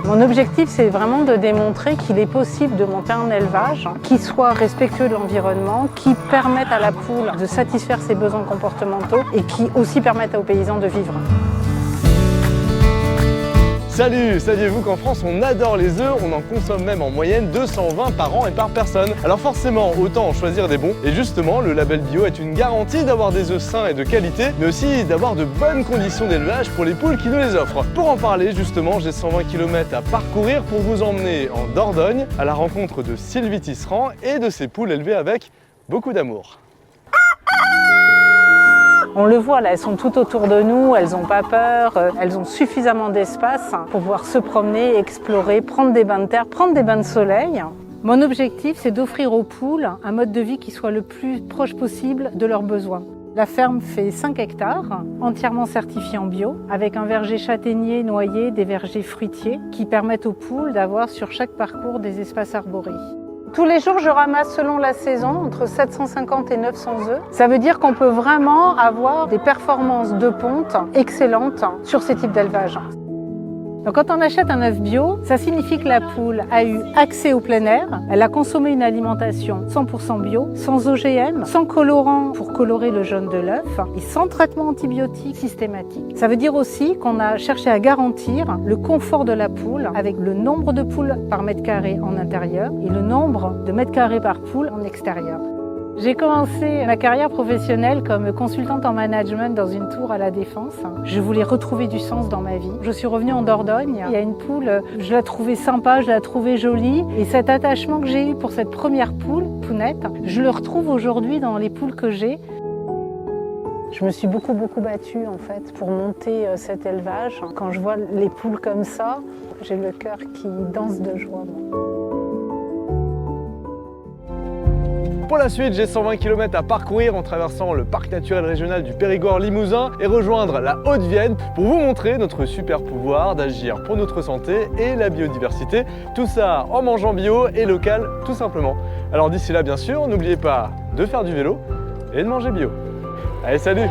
Mon objectif, c'est vraiment de démontrer qu'il est possible de monter un élevage qui soit respectueux de l'environnement, qui permette à la poule de satisfaire ses besoins comportementaux et qui aussi permette aux paysans de vivre. Salut! Saviez-vous qu'en France on adore les œufs, on en consomme même en moyenne 220 par an et par personne. Alors forcément, autant en choisir des bons. Et justement, le label bio est une garantie d'avoir des œufs sains et de qualité, mais aussi d'avoir de bonnes conditions d'élevage pour les poules qui nous les offrent. Pour en parler, justement, j'ai 120 km à parcourir pour vous emmener en Dordogne à la rencontre de Sylvie Tisserand et de ses poules élevées avec beaucoup d'amour. On le voit là, elles sont tout autour de nous, elles n'ont pas peur, elles ont suffisamment d'espace pour pouvoir se promener, explorer, prendre des bains de terre, prendre des bains de soleil. Mon objectif, c'est d'offrir aux poules un mode de vie qui soit le plus proche possible de leurs besoins. La ferme fait 5 hectares, entièrement certifiée en bio, avec un verger châtaignier, noyer, des vergers fruitiers qui permettent aux poules d'avoir sur chaque parcours des espaces arborés. Tous les jours, je ramasse selon la saison entre 750 et 900 œufs. Ça veut dire qu'on peut vraiment avoir des performances de ponte excellentes sur ces types d'élevage. Donc quand on achète un œuf bio, ça signifie que la poule a eu accès au plein air, elle a consommé une alimentation 100% bio, sans OGM, sans colorant pour colorer le jaune de l'œuf et sans traitement antibiotique systématique. Ça veut dire aussi qu'on a cherché à garantir le confort de la poule avec le nombre de poules par mètre carré en intérieur et le nombre de mètres carrés par poule en extérieur. J'ai commencé ma carrière professionnelle comme consultante en management dans une tour à la Défense. Je voulais retrouver du sens dans ma vie. Je suis revenue en Dordogne. Il y a une poule, je la trouvais sympa, je la trouvais jolie. Et cet attachement que j'ai eu pour cette première poule, Pounette, je le retrouve aujourd'hui dans les poules que j'ai. Je me suis beaucoup battue en fait pour monter cet élevage. Quand je vois les poules comme ça, j'ai le cœur qui danse de joie. Pour la suite, j'ai 120 km à parcourir en traversant le parc naturel régional du Périgord-Limousin et rejoindre la Haute-Vienne pour vous montrer notre super pouvoir d'agir pour notre santé et la biodiversité. Tout ça en mangeant bio et local tout simplement. Alors d'ici là, bien sûr, n'oubliez pas de faire du vélo et de manger bio. Allez, salut!